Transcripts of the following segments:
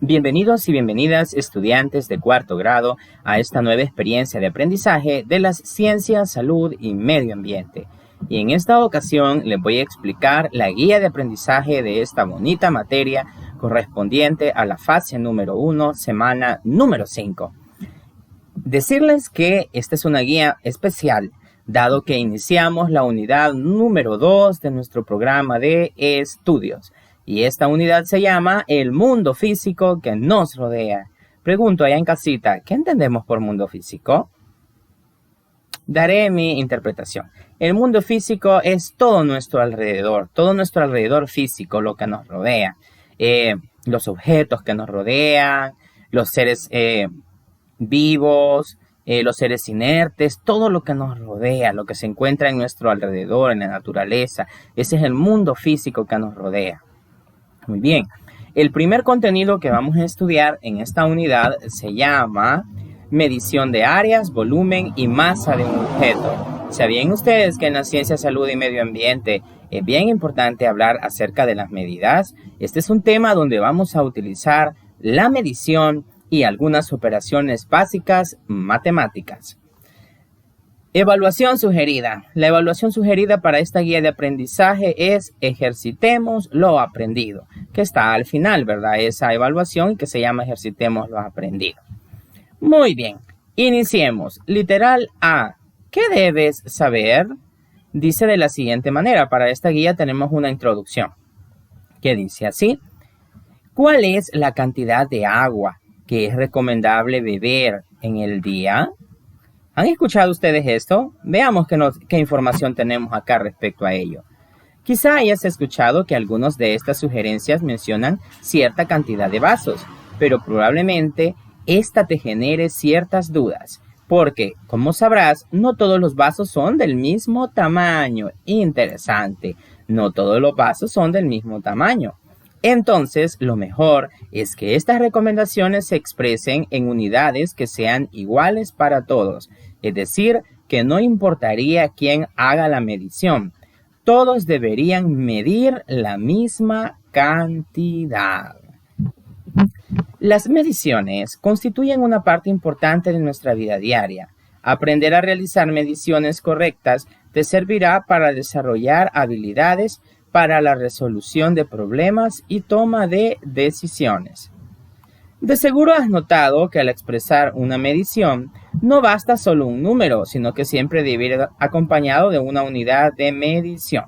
Bienvenidos y bienvenidas estudiantes de cuarto grado a esta nueva experiencia de aprendizaje de las ciencias, salud y medio ambiente. Y en esta ocasión les voy a explicar la guía de aprendizaje de esta bonita materia correspondiente a la fase número 1, semana número 5. Decirles que esta es una guía especial, dado que iniciamos la unidad número 2 de nuestro programa de estudios. Y esta unidad se llama El mundo físico que nos rodea. Pregunto allá en casita, ¿qué entendemos por mundo físico? Daré mi interpretación. El mundo físico es todo nuestro alrededor físico, lo que nos rodea. Los objetos que nos rodean, los seres vivos, los seres inertes, todo lo que nos rodea, lo que se encuentra en nuestro alrededor, en la naturaleza. Ese es el mundo físico que nos rodea. Muy bien, el primer contenido que vamos a estudiar en esta unidad se llama medición de áreas, volumen y masa de un objeto. ¿Sabían ustedes que en la ciencia, salud y medio ambiente es bien importante hablar acerca de las medidas? Este es un tema donde vamos a utilizar la medición y algunas operaciones básicas matemáticas. Evaluación sugerida. La evaluación sugerida para esta guía de aprendizaje es ejercitemos lo aprendido, que está al final, ¿verdad? Esa evaluación que se llama ejercitemos lo aprendido. Muy bien, iniciemos. Literal A. ¿Qué debes saber? Dice de la siguiente manera. Para esta guía tenemos una introducción que dice así. ¿Cuál es la cantidad de agua que es recomendable beber en el día? ¿Han escuchado ustedes esto? Veamos qué información tenemos acá respecto a ello. Quizá hayas escuchado que algunas de estas sugerencias mencionan cierta cantidad de vasos, pero probablemente esta te genere ciertas dudas, porque, como sabrás, no todos los vasos son del mismo tamaño. Interesante, no todos los vasos son del mismo tamaño. Entonces, lo mejor es que estas recomendaciones se expresen en unidades que sean iguales para todos. Es decir, que no importaría quién haga la medición. Todos deberían medir la misma cantidad. Las mediciones constituyen una parte importante de nuestra vida diaria. Aprender a realizar mediciones correctas te servirá para desarrollar habilidades para la resolución de problemas y toma de decisiones. De seguro has notado que al expresar una medición no basta solo un número, sino que siempre debe ir acompañado de una unidad de medición.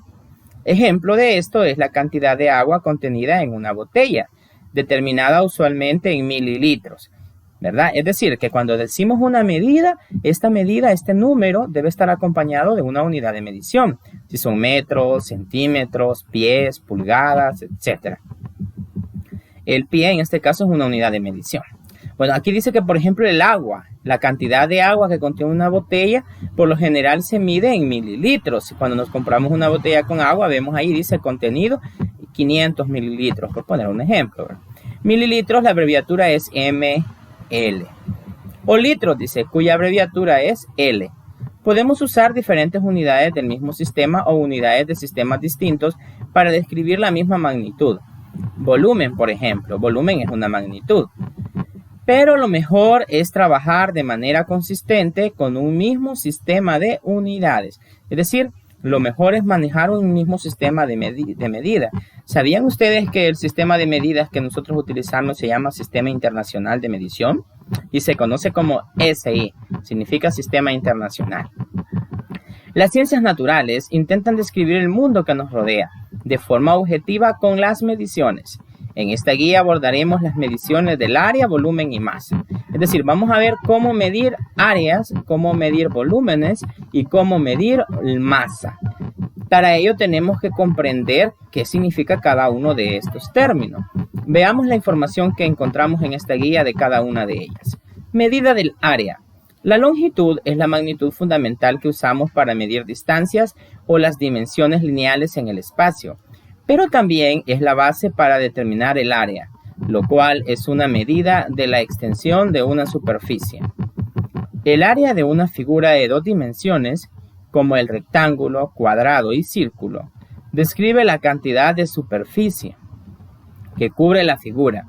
Ejemplo de esto es la cantidad de agua contenida en una botella, determinada usualmente en mililitros, ¿verdad? Es decir, que cuando decimos una medida, este número debe estar acompañado de una unidad de medición, si son metros, centímetros, pies, pulgadas, etc. El pie en este caso es una unidad de medición. Bueno, aquí dice que, por ejemplo, el agua, la cantidad de agua que contiene una botella, por lo general se mide en mililitros. Cuando nos compramos una botella con agua, vemos ahí, dice contenido 500 mililitros, por poner un ejemplo, ¿verdad? Mililitros, la abreviatura es ml. O litros, dice, cuya abreviatura es L. Podemos usar diferentes unidades del mismo sistema o unidades de sistemas distintos para describir la misma magnitud. Volumen, por ejemplo, volumen es una magnitud. Pero lo mejor es trabajar de manera consistente con un mismo sistema de unidades. Es decir, lo mejor es manejar un mismo sistema de medida. ¿Sabían ustedes que el sistema de medidas que nosotros utilizamos se llama Sistema Internacional de Medición? Y se conoce como SI, significa Sistema Internacional. Las ciencias naturales intentan describir el mundo que nos rodea de forma objetiva con las mediciones. En esta guía abordaremos las mediciones del área, volumen y masa. Es decir, vamos a ver cómo medir áreas, cómo medir volúmenes y cómo medir masa. Para ello tenemos que comprender qué significa cada uno de estos términos. Veamos la información que encontramos en esta guía de cada una de ellas. Medida del área. La longitud es la magnitud fundamental que usamos para medir distancias o las dimensiones lineales en el espacio, pero también es la base para determinar el área, lo cual es una medida de la extensión de una superficie. El área de una figura de dos dimensiones, como el rectángulo, cuadrado y círculo, describe la cantidad de superficie que cubre la figura.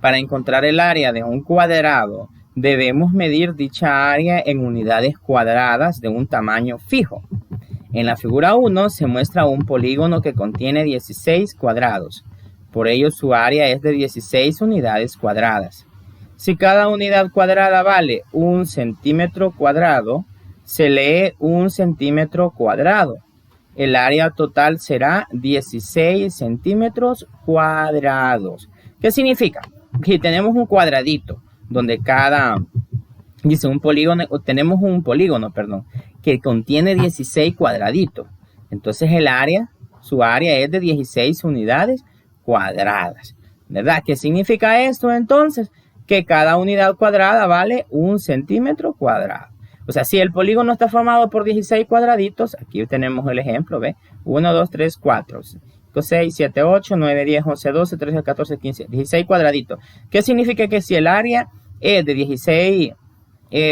Para encontrar el área de un cuadrado, debemos medir dicha área en unidades cuadradas de un tamaño fijo. En la figura 1 se muestra un polígono que contiene 16 cuadrados. Por ello, su área es de 16 unidades cuadradas. Si cada unidad cuadrada vale 1 centímetro cuadrado, se lee 1 centímetro cuadrado. El área total será 16 centímetros cuadrados. ¿Qué significa? Que tenemos un cuadradito donde tenemos un polígono, que contiene 16 cuadraditos. Entonces su área es de 16 unidades cuadradas, ¿verdad? ¿Qué significa esto entonces? Que cada unidad cuadrada vale 1 centímetro cuadrado. O sea, si el polígono está formado por 16 cuadraditos, aquí tenemos el ejemplo, ¿ve? 1, 2, 3, 4, 5, 6, 7, 8, 9, 10, 11, 12, 13, 14, 15, 16 cuadraditos. ¿Qué significa? Que si el área es de 16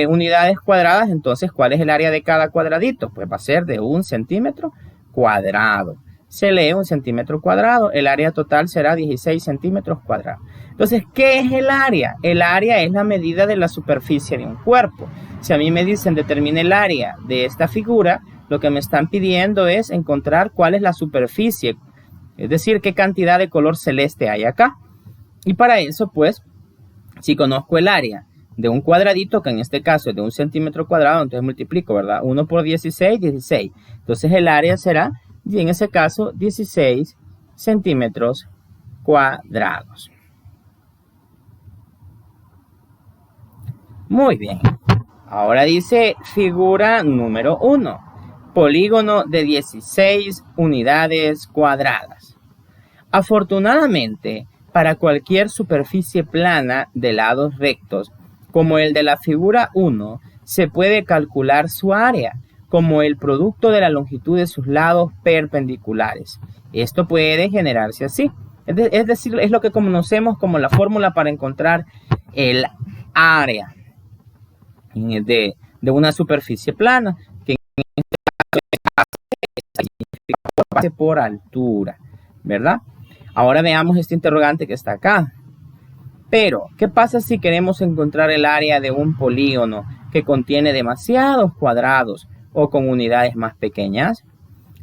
unidades cuadradas, entonces, ¿cuál es el área de cada cuadradito? Pues va a ser de 1 centímetro cuadrado. Se lee 1 centímetro cuadrado, el área total será 16 centímetros cuadrados. Entonces, ¿qué es el área? El área es la medida de la superficie de un cuerpo. Si a mí me dicen determine el área de esta figura, lo que me están pidiendo es encontrar cuál es la superficie, es decir, qué cantidad de color celeste hay acá. Y para eso, pues, si conozco el área de un cuadradito, que en este caso es de 1 centímetro cuadrado, entonces multiplico, ¿verdad? 1 por 16, 16. Entonces el área será, y en ese caso, 16 centímetros cuadrados. Muy bien. Ahora dice figura número 1. Polígono de 16 unidades cuadradas. Afortunadamente, para cualquier superficie plana de lados rectos, como el de la figura 1, se puede calcular su área como el producto de la longitud de sus lados perpendiculares. Esto puede generarse así. Es decir, es lo que conocemos como la fórmula para encontrar el área de una superficie plana, que en este caso significa base por altura, ¿verdad? Ahora veamos este interrogante que está acá. Pero, ¿qué pasa si queremos encontrar el área de un polígono que contiene demasiados cuadrados o con unidades más pequeñas?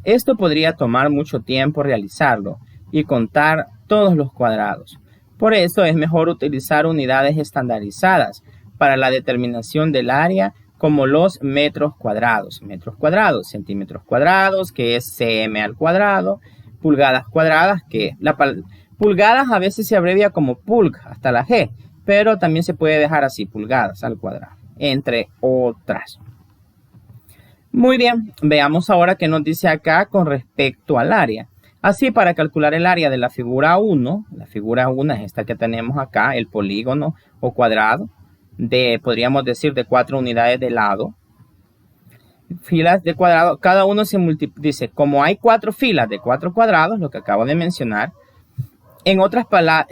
Esto podría tomar mucho tiempo realizarlo y contar todos los cuadrados. Por eso es mejor utilizar unidades estandarizadas para la determinación del área, como los metros cuadrados, centímetros cuadrados, que es cm al cuadrado, pulgadas cuadradas, que pulgadas a veces se abrevia como pulg hasta la G, pero también se puede dejar así, pulgadas al cuadrado, entre otras. Muy bien, veamos ahora qué nos dice acá con respecto al área. Así, para calcular el área de la figura 1, la figura 1 es esta que tenemos acá, el polígono o cuadrado, podríamos decir, de 4 unidades de lado. Filas de cuadrado, cada uno se multiplica, dice, como hay 4 filas de 4 cuadrados, lo que acabo de mencionar, en otras palabras,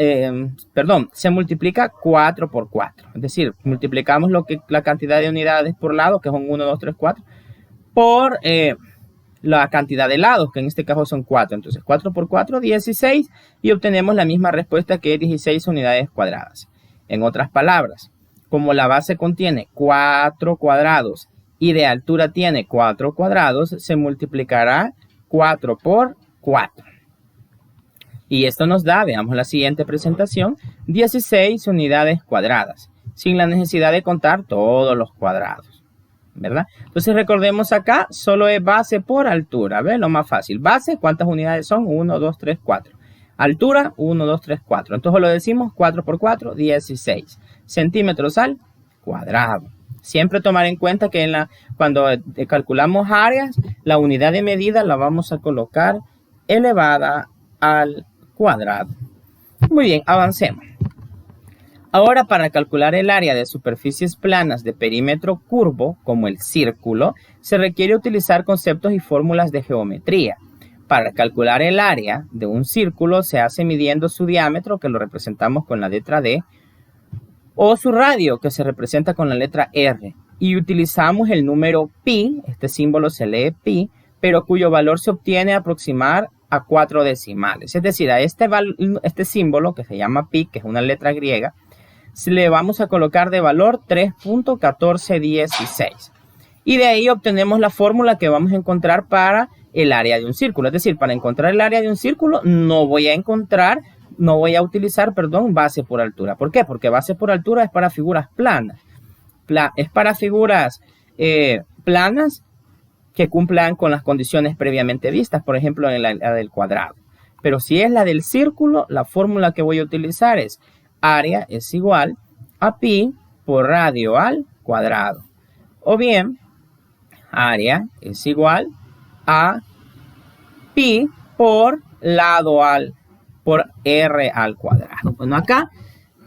se multiplica 4 por 4. Es decir, multiplicamos la cantidad de unidades por lado, que son 1, 2, 3, 4, por la cantidad de lados, que en este caso son 4. Entonces, 4 por 4, 16, y obtenemos la misma respuesta, que es 16 unidades cuadradas. En otras palabras, como la base contiene 4 cuadrados y de altura tiene 4 cuadrados, se multiplicará 4 por 4. Y esto nos da, veamos la siguiente presentación, 16 unidades cuadradas, sin la necesidad de contar todos los cuadrados, ¿verdad? Entonces recordemos acá, solo es base por altura, ¿ves? Lo más fácil. Base, ¿cuántas unidades son? 1, 2, 3, 4. Altura, 1, 2, 3, 4. Entonces lo decimos 4 por 4, 16 centímetros al cuadrado. Siempre tomar en cuenta que cuando calculamos áreas, la unidad de medida la vamos a colocar elevada al cuadrado. Muy bien, avancemos. Ahora, para calcular el área de superficies planas de perímetro curvo, como el círculo, se requiere utilizar conceptos y fórmulas de geometría. Para calcular el área de un círculo se hace midiendo su diámetro, que lo representamos con la letra D, o su radio, que se representa con la letra R, y utilizamos el número pi, este símbolo se lee pi, pero cuyo valor se obtiene a 4 decimales. Es decir, a este símbolo que se llama pi, que es una letra griega, le vamos a colocar de valor 3.1416. Y de ahí obtenemos la fórmula que vamos a encontrar para el área de un círculo. Es decir, para encontrar el área de un círculo no voy a utilizar, base por altura. ¿Por qué? Porque base por altura es para figuras planas. Es para figuras planas que cumplan con las condiciones previamente vistas, por ejemplo, en la del cuadrado. Pero si es la del círculo, la fórmula que voy a utilizar es área es igual a pi por radio al cuadrado. O bien, área es igual a pi por por r al cuadrado. Bueno, acá,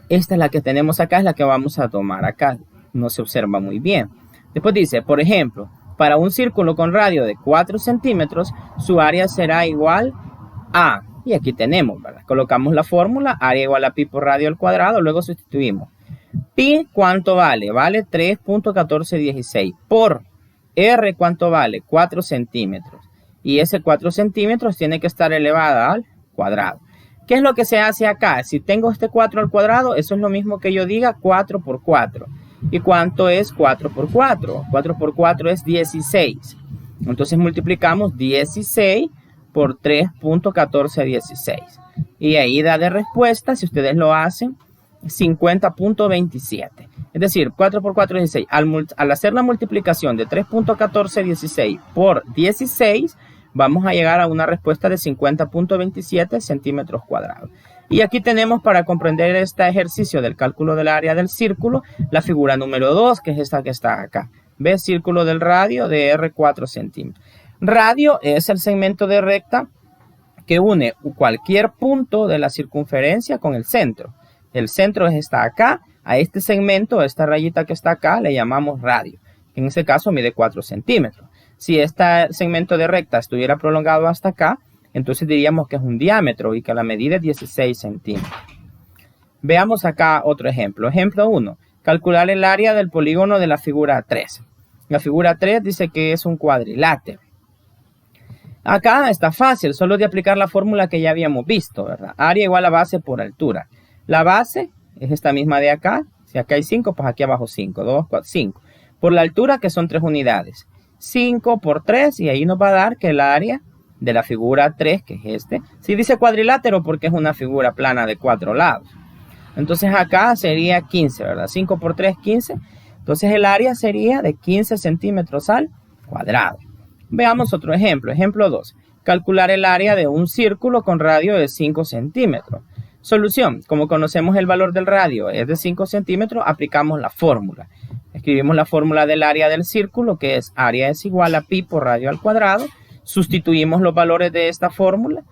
esta es la que tenemos acá, es la que vamos a tomar acá. No se observa muy bien. Después dice, por ejemplo, para un círculo con radio de 4 centímetros, su área será igual a, y aquí tenemos, ¿verdad? Colocamos la fórmula, área igual a pi por radio al cuadrado, luego sustituimos. Pi, ¿cuánto vale? Vale 3.1416 por r, ¿cuánto vale? 4 centímetros. Y ese 4 centímetros tiene que estar elevada al cuadrado. ¿Qué es lo que se hace acá? Si tengo este 4 al cuadrado, eso es lo mismo que yo diga 4 por 4. ¿Y cuánto es 4 por 4? 4 por 4 es 16. Entonces multiplicamos 16 por 3.1416. Y ahí da de respuesta, si ustedes lo hacen, 50.27. Es decir, 4 por 4 es 16. Al hacer la multiplicación de 3.1416 por 16, vamos a llegar a una respuesta de 50.27 centímetros cuadrados. Y aquí tenemos, para comprender este ejercicio del cálculo del área del círculo, la figura número 2, que es esta que está acá. ¿Ves? Círculo del radio de R 4 centímetros. Radio es el segmento de recta que une cualquier punto de la circunferencia con el centro. El centro está acá. A este segmento, esta rayita que está acá, le llamamos radio. En ese caso mide 4 centímetros. Si este segmento de recta estuviera prolongado hasta acá, entonces diríamos que es un diámetro y que la medida es 16 centímetros. Veamos acá otro ejemplo. Ejemplo 1. Calcular el área del polígono de la figura 3. La figura 3 dice que es un cuadrilátero. Acá está fácil, solo de aplicar la fórmula que ya habíamos visto, ¿verdad? Área igual a base por altura. La base es esta misma de acá. Si acá hay 5, pues aquí abajo 5. 2, 4, 5. Por la altura, que son 3 unidades. 5 por 3, y ahí nos va a dar que el área de la figura 3, que es este, si dice cuadrilátero porque es una figura plana de 4 lados. Entonces acá sería 15, ¿verdad? 5 por 3, 15. Entonces el área sería de 15 centímetros al cuadrado. Veamos otro ejemplo. Ejemplo 2. Calcular el área de un círculo con radio de 5 centímetros. Solución. Como conocemos el valor del radio es de 5 centímetros, aplicamos la fórmula. Escribimos la fórmula del área del círculo, que es área es igual a pi por radio al cuadrado. Sustituimos los valores de esta fórmula.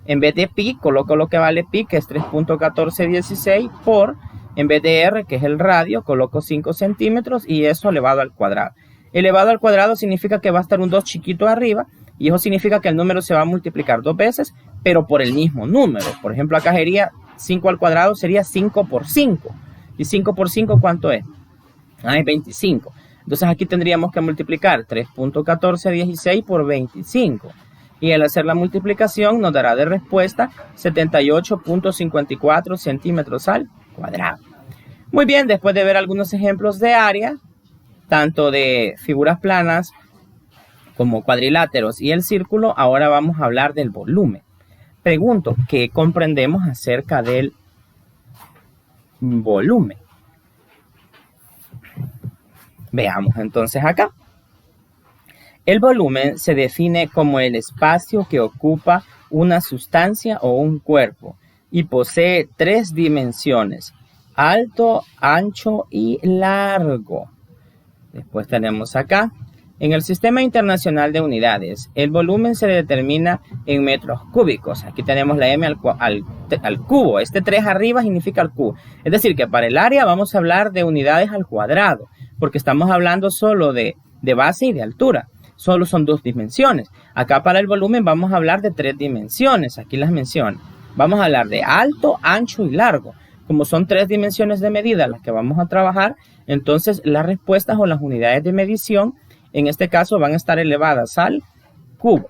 En vez de pi, coloco lo que vale pi, que es 3.1416, por, en vez de r, que es el radio, coloco 5 centímetros y eso elevado al cuadrado. Elevado al cuadrado significa que va a estar un 2 chiquito arriba, y eso significa que el número se va a multiplicar 2 veces, pero por el mismo número. Por ejemplo, acá sería 5 al cuadrado, sería 5 por 5. ¿Y 5 por 5 cuánto es? Es 25. Entonces aquí tendríamos que multiplicar 3.1416 por 25. Y al hacer la multiplicación nos dará de respuesta 78.54 centímetros al cuadrado. Muy bien, después de ver algunos ejemplos de área, tanto de figuras planas como cuadriláteros y el círculo, ahora vamos a hablar del volumen. Pregunto, ¿qué comprendemos acerca del volumen? Veamos entonces acá. El volumen se define como el espacio que ocupa una sustancia o un cuerpo y posee 3 dimensiones: alto, ancho y largo. Después tenemos acá, en el Sistema Internacional de Unidades, el volumen se determina en metros cúbicos. Aquí tenemos la m al cubo. Este 3 arriba significa el cubo. Es decir, que para el área vamos a hablar de unidades al cuadrado, porque estamos hablando solo de base y de altura. Solo son 2 dimensiones. Acá para el volumen vamos a hablar de 3 dimensiones. Aquí las menciono. Vamos a hablar de alto, ancho y largo. Como son 3 dimensiones de medida las que vamos a trabajar, entonces las respuestas o las unidades de medición en este caso van a estar elevadas al cubo.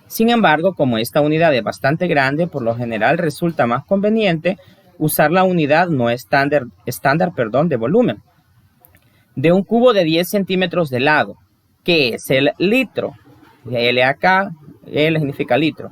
Sin embargo, como esta unidad es bastante grande, por lo general resulta más conveniente usar la unidad no estándar de volumen de un cubo de 10 centímetros de lado, que es el litro. L acá, L significa litro.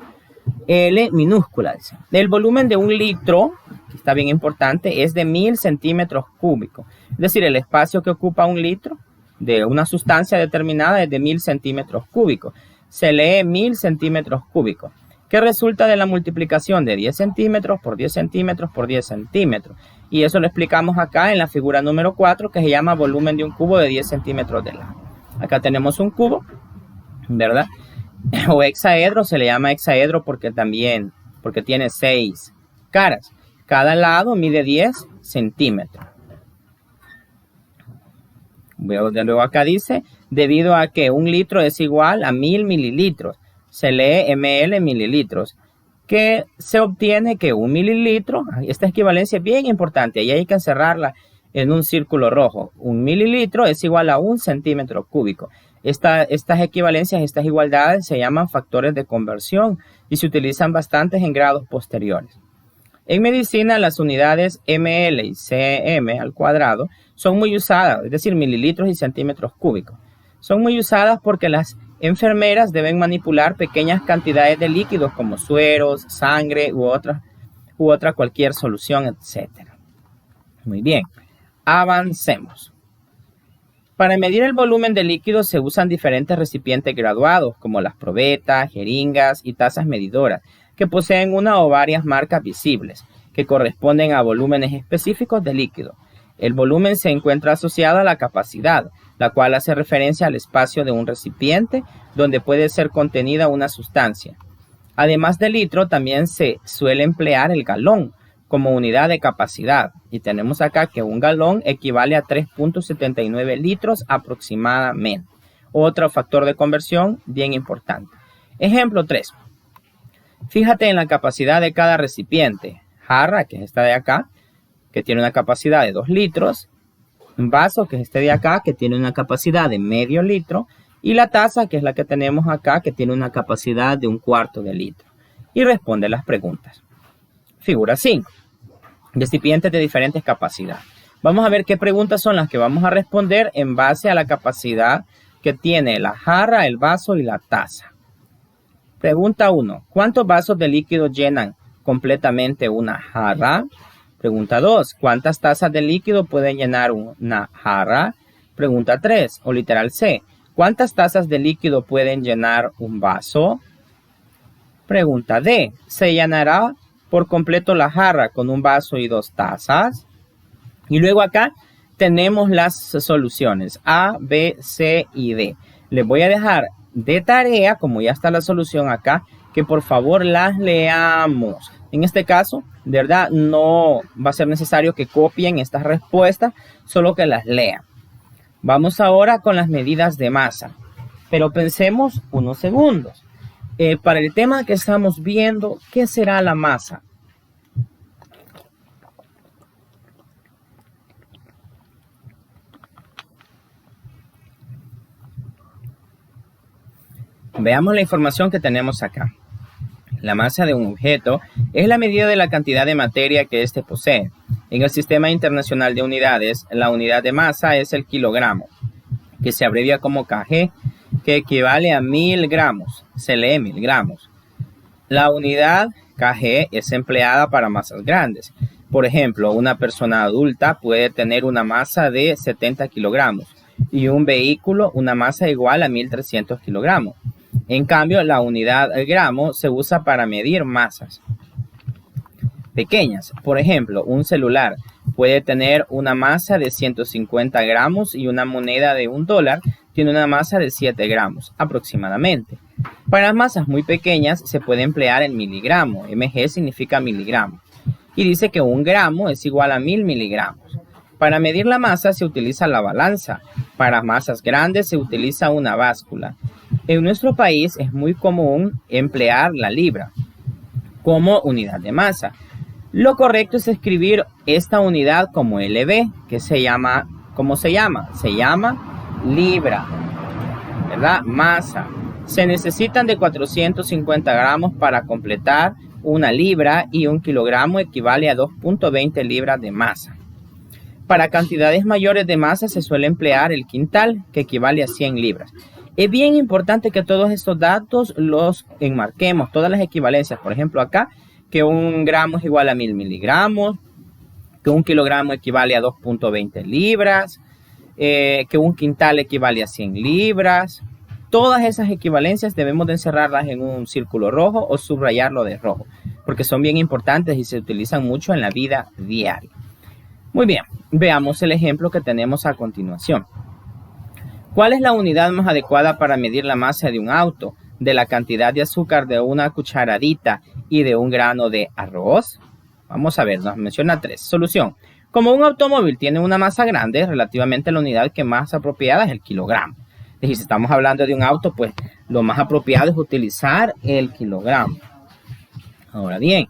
L minúscula. El volumen de un litro, que está bien importante, es de 1000 centímetros cúbicos. Es decir, el espacio que ocupa un litro de una sustancia determinada es de 1000 centímetros cúbicos. Se lee 1000 centímetros cúbicos, que resulta de la multiplicación de 10 centímetros por 10 centímetros por 10 centímetros. Y eso lo explicamos acá en la figura número 4, que se llama volumen de un cubo de 10 centímetros de lado. Acá tenemos un cubo, ¿verdad? O hexaedro, se le llama hexaedro porque tiene 6 caras. Cada lado mide 10 centímetros. Luego acá dice, debido a que un litro es igual a 1000 mililitros, se lee ml mililitros, que se obtiene que un mililitro, esta equivalencia es bien importante y hay que encerrarla en un círculo rojo. Un mililitro es igual a 1 centímetro cúbico. Estas equivalencias, estas igualdades se llaman factores de conversión y se utilizan bastantes en grados posteriores. En medicina, las unidades ml y cm al cuadrado son muy usadas, es decir, mililitros y centímetros cúbicos. Son muy usadas porque las enfermeras deben manipular pequeñas cantidades de líquidos como sueros, sangre u otra cualquier solución, etc. Muy bien, avancemos. Para medir el volumen de líquidos se usan diferentes recipientes graduados como las probetas, jeringas y tazas medidoras que poseen una o varias marcas visibles que corresponden a volúmenes específicos de líquido. El volumen se encuentra asociado a la capacidad, la cual hace referencia al espacio de un recipiente donde puede ser contenida una sustancia. Además del litro, también se suele emplear el galón como unidad de capacidad. Y tenemos acá que un galón equivale a 3.79 litros aproximadamente. Otro factor de conversión bien importante. Ejemplo 3. Fíjate en la capacidad de cada recipiente. Jarra, que es esta de acá, que tiene una capacidad de 2 litros. Un vaso, que es este de acá, que tiene una capacidad de medio litro. Y la taza, que es la que tenemos acá, que tiene una capacidad de 1/4 de litro. Y responde las preguntas. Figura 5. Recipientes de diferentes capacidades. Vamos a ver qué preguntas son las que vamos a responder en base a la capacidad que tiene la jarra, el vaso y la taza. Pregunta 1. ¿Cuántos vasos de líquido llenan completamente una jarra? Pregunta 2. ¿Cuántas tazas de líquido pueden llenar una jarra? Pregunta 3. O literal C. ¿Cuántas tazas de líquido pueden llenar un vaso? Pregunta D. ¿Se llenará por completo la jarra con un vaso y 2 tazas? Y luego acá tenemos las soluciones A, B, C y D. Les voy a dejar de tarea, como ya está la solución acá, que por favor las leamos. En este caso, de verdad, no va a ser necesario que copien estas respuestas, solo que las lean. Vamos ahora con las medidas de masa, pero pensemos unos segundos. Para el tema que estamos viendo, ¿qué será la masa? Veamos la información que tenemos acá. La masa de un objeto es la medida de la cantidad de materia que éste posee. En el Sistema Internacional de Unidades, la unidad de masa es el kilogramo, que se abrevia como kg, que equivale a 1000 gramos. Se lee 1000 gramos. La unidad kg es empleada para masas grandes. Por ejemplo, una persona adulta puede tener una masa de 70 kilogramos y un vehículo una masa igual a 1300 kilogramos. En cambio, la unidad gramo se usa para medir masas pequeñas. Por ejemplo, un celular puede tener una masa de 150 gramos y una moneda de $1 tiene una masa de 7 gramos aproximadamente. Para masas muy pequeñas se puede emplear el miligramo. mg significa miligramo. Y dice que 1 gramo es igual a 1000 miligramos. Para medir la masa se utiliza la balanza. Para masas grandes se utiliza una báscula. En nuestro país es muy común emplear la libra como unidad de masa. Lo correcto es escribir esta unidad como LB, que se llama, ¿cómo se llama? Se llama libra, ¿verdad? Masa. Se necesitan de 450 gramos para completar una libra y 1 kilogramo equivale a 2.20 libras de masa. Para cantidades mayores de masa se suele emplear el quintal, que equivale a 100 libras. Es bien importante que todos estos datos los enmarquemos, todas las equivalencias. Por ejemplo, acá, que 1 gramo es igual a 1000 miligramos, que 1 kilogramo equivale a 2.20 libras, que 1 quintal equivale a 100 libras. Todas esas equivalencias debemos de encerrarlas en un círculo rojo o subrayarlo de rojo, porque son bien importantes y se utilizan mucho en la vida diaria. Muy bien, veamos el ejemplo que tenemos a continuación. ¿Cuál es la unidad más adecuada para medir la masa de un auto, de la cantidad de azúcar de una cucharadita y de 1 grano de arroz? Vamos a ver, nos menciona 3. Solución. Como un automóvil tiene una masa grande, relativamente la unidad que más apropiada es el kilogramo. Es decir, si estamos hablando de un auto, pues lo más apropiado es utilizar el kilogramo. Ahora bien,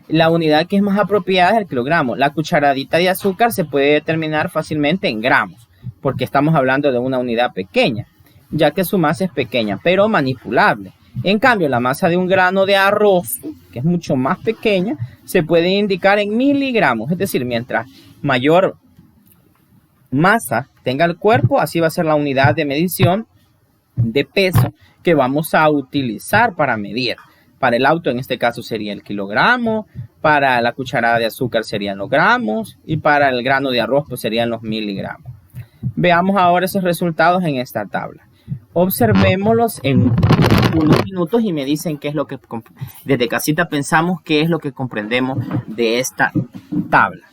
la unidad que es más apropiada es el kilogramo. La cucharadita de azúcar se puede determinar fácilmente en gramos, porque estamos hablando de una unidad pequeña, ya que su masa es pequeña, pero manipulable. En cambio, la masa de 1 grano de arroz, que es mucho más pequeña, se puede indicar en miligramos. Es decir, mientras mayor masa tenga el cuerpo, así va a ser la unidad de medición de peso que vamos a utilizar para medir. Para el auto en este caso sería el kilogramo, para la cucharada de azúcar serían los gramos y para el grano de arroz pues serían los miligramos. Veamos ahora esos resultados en esta tabla. Observémoslos en unos minutos y me dicen qué es lo que desde casita pensamos qué es lo que comprendemos de esta tabla.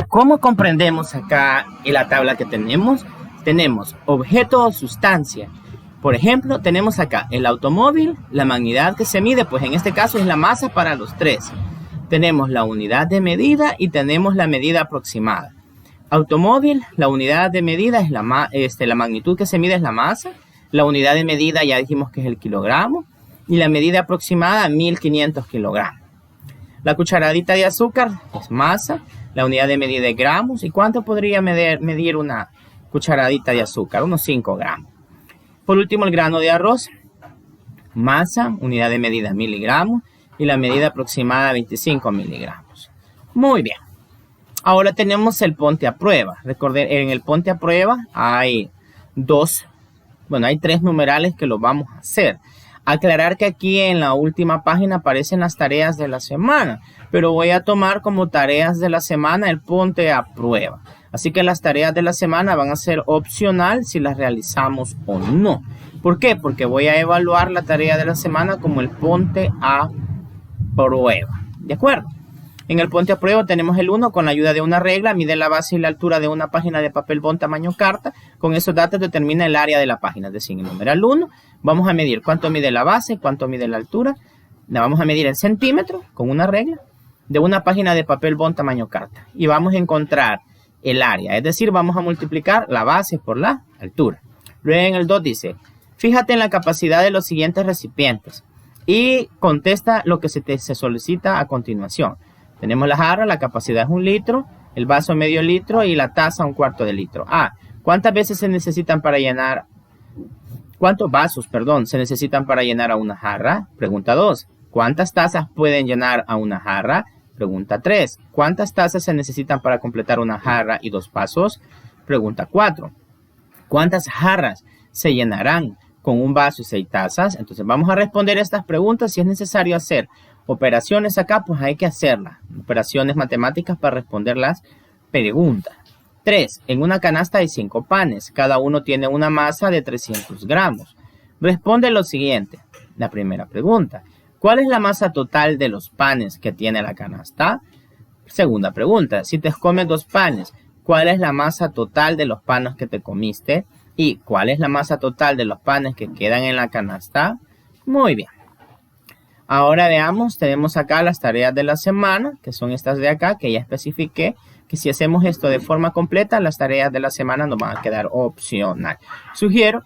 ¿Cómo comprendemos acá en la tabla que tenemos? Tenemos objeto o sustancia. Por ejemplo, tenemos acá el automóvil, la magnidad que se mide, pues en este caso es la masa para los 3. Tenemos la unidad de medida y tenemos la medida aproximada. Automóvil, la unidad de medida es la magnitud que se mide es la masa. La unidad de medida ya dijimos que es el kilogramo. Y la medida aproximada, 1500 kilogramos. La cucharadita de azúcar es masa. La unidad de medida es gramos. ¿Y cuánto podría medir una cucharadita de azúcar? Unos 5 gramos. Por último, el grano de arroz. Masa, unidad de medida miligramos. Y la medida aproximada, 25 miligramos. Muy bien. Ahora tenemos el ponte a prueba. Recuerden, en el ponte a prueba hay 3 numerales que lo vamos a hacer. Aclarar que aquí en la última página aparecen las tareas de la semana, pero voy a tomar como tareas de la semana el ponte a prueba. Así que las tareas de la semana van a ser opcional si las realizamos o no. ¿Por qué? Porque voy a evaluar la tarea de la semana como el ponte a prueba. ¿De acuerdo? En el ponte a prueba tenemos el 1 con la ayuda de una regla, mide la base y la altura de una página de papel bond tamaño carta. Con esos datos determina el área de la página, es decir, en el numeral 1 vamos a medir cuánto mide la base, cuánto mide la altura. La vamos a medir en centímetros con una regla de una página de papel bond tamaño carta. Y vamos a encontrar el área, es decir, vamos a multiplicar la base por la altura. Luego en el 2 dice, fíjate en la capacidad de los siguientes recipientes y contesta lo que se solicita a continuación. Tenemos la jarra, la capacidad es 1 litro, el vaso medio litro y la taza 1/4 de litro. ¿Cuántas veces se necesitan para llenar? ¿Cuántos vasos, se necesitan para llenar a una jarra? Pregunta 2. ¿Cuántas tazas pueden llenar a una jarra? Pregunta 3. ¿Cuántas tazas se necesitan para completar una jarra y 2 vasos? Pregunta 4. ¿Cuántas jarras se llenarán con un vaso y 6 tazas? Entonces vamos a responder estas preguntas. Si es necesario hacer operaciones acá, pues hay que hacerlas. Operaciones matemáticas para responder las preguntas. 3. En una canasta hay 5 panes. Cada uno tiene una masa de 300 gramos. Responde lo siguiente. La primera pregunta. ¿Cuál es la masa total de los panes que tiene la canasta? Segunda pregunta. Si te comes 2 panes, ¿cuál es la masa total de los panes que te comiste? ¿Y cuál es la masa total de los panes que quedan en la canasta? Muy bien. Ahora veamos, tenemos acá las tareas de la semana, que son estas de acá, que ya especifiqué, que si hacemos esto de forma completa, las tareas de la semana nos van a quedar opcional. Sugiero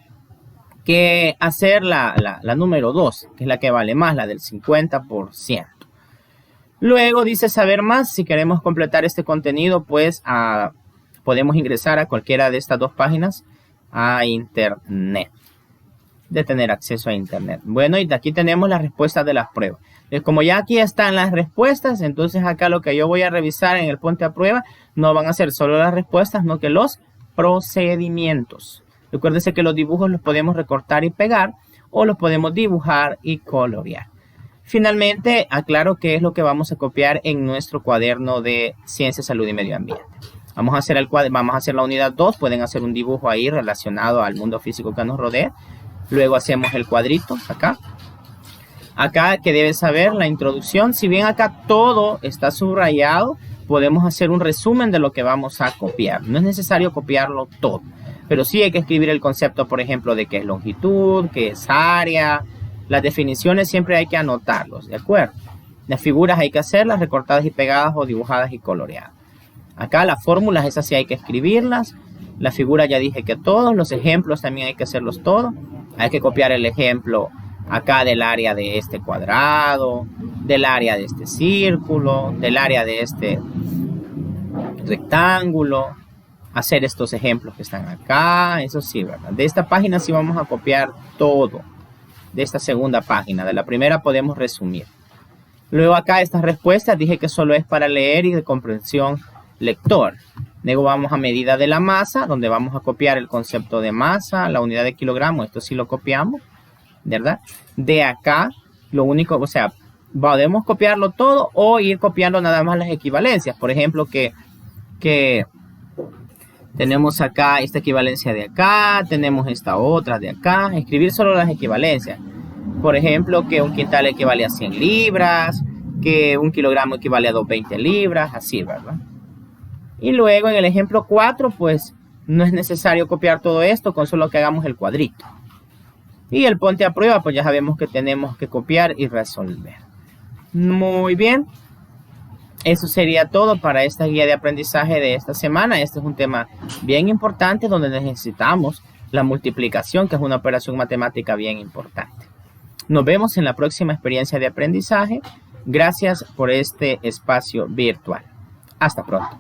que hacer la número 2, que es la que vale más, la del 50%. Luego dice saber más. Si queremos completar este contenido, pues podemos ingresar a cualquiera de estas dos páginas a internet, de tener acceso a internet. Bueno, y de aquí tenemos las respuestas de las pruebas. Como ya aquí están las respuestas, entonces acá lo que yo voy a revisar en el Ponte a Prueba no van a ser solo las respuestas, no que los procedimientos. Recuérdense que los dibujos los podemos recortar y pegar, o los podemos dibujar y colorear. Finalmente, aclaro qué es lo que vamos a copiar en nuestro cuaderno de Ciencia, Salud y Medio Ambiente. Vamos a hacer la unidad 2, pueden hacer un dibujo ahí relacionado al mundo físico que nos rodea. Luego hacemos el cuadrito acá. Acá que debes saber la introducción. Si bien acá todo está subrayado, podemos hacer un resumen de lo que vamos a copiar. No es necesario copiarlo todo, pero sí hay que escribir el concepto, por ejemplo, de qué es longitud, qué es área. Las definiciones siempre hay que anotarlos, ¿de acuerdo? Las figuras hay que hacerlas recortadas y pegadas o dibujadas y coloreadas. Acá las fórmulas, esas sí hay que escribirlas. La figura ya dije que todos. Los ejemplos también hay que hacerlos todos. Hay que copiar el ejemplo acá del área de este cuadrado, del área de este círculo, del área de este rectángulo. Hacer estos ejemplos que están acá, eso sí, ¿verdad? De esta página sí vamos a copiar todo. De esta segunda página, de la primera podemos resumir. Luego acá estas respuestas dije que solo es para leer y de comprensión lector. Luego vamos a medida de la masa, donde vamos a copiar el concepto de masa, la unidad de kilogramo, esto sí lo copiamos, ¿verdad? De acá, lo único, o sea, podemos copiarlo todo o ir copiando nada más las equivalencias. Por ejemplo, que tenemos acá esta equivalencia de acá, tenemos esta otra de acá, escribir solo las equivalencias. Por ejemplo, que un quintal equivale a 100 libras, que un kilogramo equivale a 220 libras, así, ¿verdad? Y luego en el ejemplo 4, pues no es necesario copiar todo esto, con solo que hagamos el cuadrito. Y el Ponte a Prueba, pues ya sabemos que tenemos que copiar y resolver. Muy bien. Eso sería todo para esta guía de aprendizaje de esta semana. Este es un tema bien importante donde necesitamos la multiplicación, que es una operación matemática bien importante. Nos vemos en la próxima experiencia de aprendizaje. Gracias por este espacio virtual. Hasta pronto.